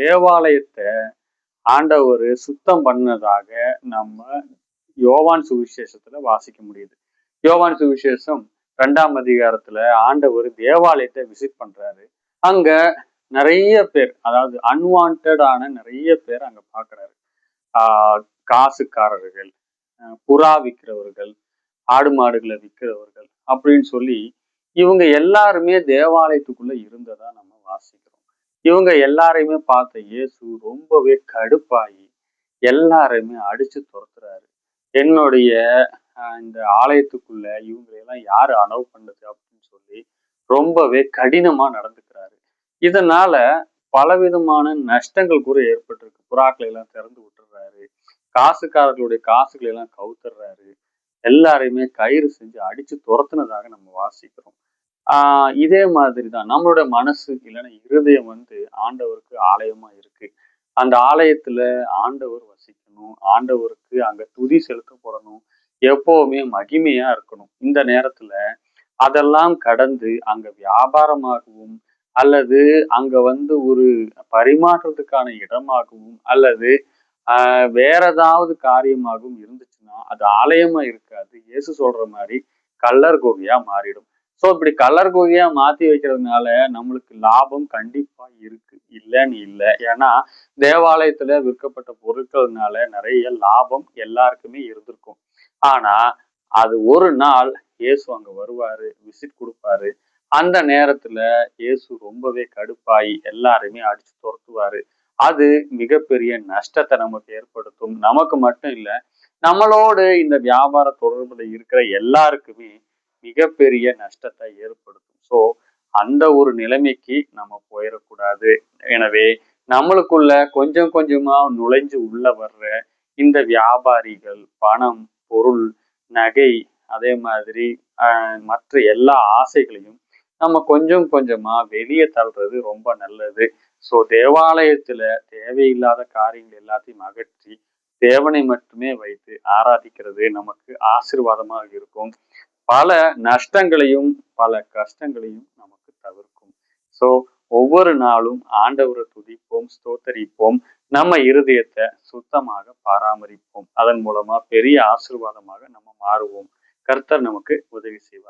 தேவாலயத்தை ஆண்டவர் சுத்தம் பண்ணதாக நம்ம யோவான் சுவிசேஷத்துல வாசிக்க முடியுது. யோவான் சுவிசேஷம் 2ஆம் அதிகாரத்துல ஆண்டவர் தேவாலயத்தை விசிட் பண்றாரு. அங்க நிறைய பேர், அதாவது அன்வான்டான நிறைய பேர் அங்க பாக்குறாரு. காசுக்காரர்கள், புறா விற்கிறவர்கள், ஆடு மாடுகளை விற்கிறவர்கள் அப்படின்னு சொல்லி இவங்க எல்லாருமே தேவாலயத்துக்குள்ள இருந்ததா நம்ம வாசிக்கிறோம். இவங்க எல்லாரையுமே பார்த்த இயேசு ரொம்பவே கடுப்பாகி எல்லாரையுமே அடிச்சு துரத்துறாரு. என்னுடைய இந்த ஆலயத்துக்குள்ள இவங்களையெல்லாம் யாரு அலோவ் பண்ணது அப்படின்னு சொல்லி ரொம்பவே கடினமா நடந்துக்கிறாரு. இதனால பலவிதமான நஷ்டங்கள் கூட ஏற்பட்டிருக்கு. புறாக்களை எல்லாம் திறந்து விட்டுறாரு, காசுக்காரர்களுடைய காசுகளை எல்லாம் கவுத்துறாரு, எல்லாரையுமே கயிறு செஞ்சு அடிச்சு துரத்துனதாக நம்ம வாசிக்கிறோம். இதே மாதிரிதான் நம்மளோட மனசு இல்லைன்னா இருதயம் ஆண்டவருக்கு ஆலயமா இருக்கு. அந்த ஆலயத்துல ஆண்டவர் வசிக்கணும், ஆண்டவருக்கு அங்க துதி செலுத்தப்படணும், எப்பவுமே மகிமையா இருக்கணும். இந்த நேரத்துல அதெல்லாம் கடந்து அங்க வியாபாரமாகவும் அல்லது அங்க ஒரு பரிமாற்றத்துக்கான இடமாகவும் அல்லது வேற ஏதாவது காரியமாகவும் இருந்துச்சுன்னா அது ஆலயமா இருக்காது. இயேசு சொல்ற மாதிரி கல்லர் குகையா மாறிடும். ஸோ இப்படி கல்லர் குகையா மாத்தி வைக்கிறதுனால நம்மளுக்கு லாபம் கண்டிப்பா இருக்கு, இல்லைன்னு இல்லை. ஏன்னா தேவாலயத்துல விற்கப்பட்ட பொருட்கள்னால நிறைய லாபம் எல்லாருக்குமே இருந்திருக்கும். ஆனா அது ஒரு நாள் இயேசு அங்க வருவாரு, விசிட் கொடுப்பாரு. அந்த நேரத்துல இயேசு ரொம்பவே கடுப்பாயி எல்லாருமே அடிச்சு துரத்துவாரு. அது மிகப்பெரிய நஷ்டத்தை நமக்கு ஏற்படுத்தும். நமக்கு மட்டும் இல்லை, நம்மளோடு இந்த வியாபார தொடர்புல இருக்கிற எல்லாருக்குமே மிகப்பெரிய நஷ்டத்தை ஏற்படுத்தும். ஸோ அந்த ஒரு நிலைமைக்கு நம்ம போயிடக்கூடாது. எனவே நம்மளுக்குள்ள கொஞ்சம் கொஞ்சமா நுழைஞ்சு உள்ள வர்ற இந்த வியாபாரிகள் பணம், பொருள், நகை, அதே மாதிரி மற்ற எல்லா ஆசைகளையும் நம்ம கொஞ்சம் கொஞ்சமா வெளியே தள்ளுறது ரொம்ப நல்லது. ஸோ தேவாலயத்துல தேவையில்லாத காரியங்கள் எல்லாத்தையும் அகற்றி தேவனை மட்டுமே வைத்து ஆராதிக்கிறது நமக்கு ஆசீர்வாதமாக இருக்கும். பல நஷ்டங்களையும் பல கஷ்டங்களையும் நமக்கு தவிர்க்கும். ஸோ ஒவ்வொரு நாளும் ஆண்டவரை துதிப்போம், ஸ்தோத்தரிப்போம், நம்ம இருதயத்தை சுத்தமாக பராமரிப்போம். அதன் மூலமா பெரிய ஆசீர்வாதமாக நம்ம மாறுவோம். கர்த்தர் நமக்கு உதவி செய்வார்.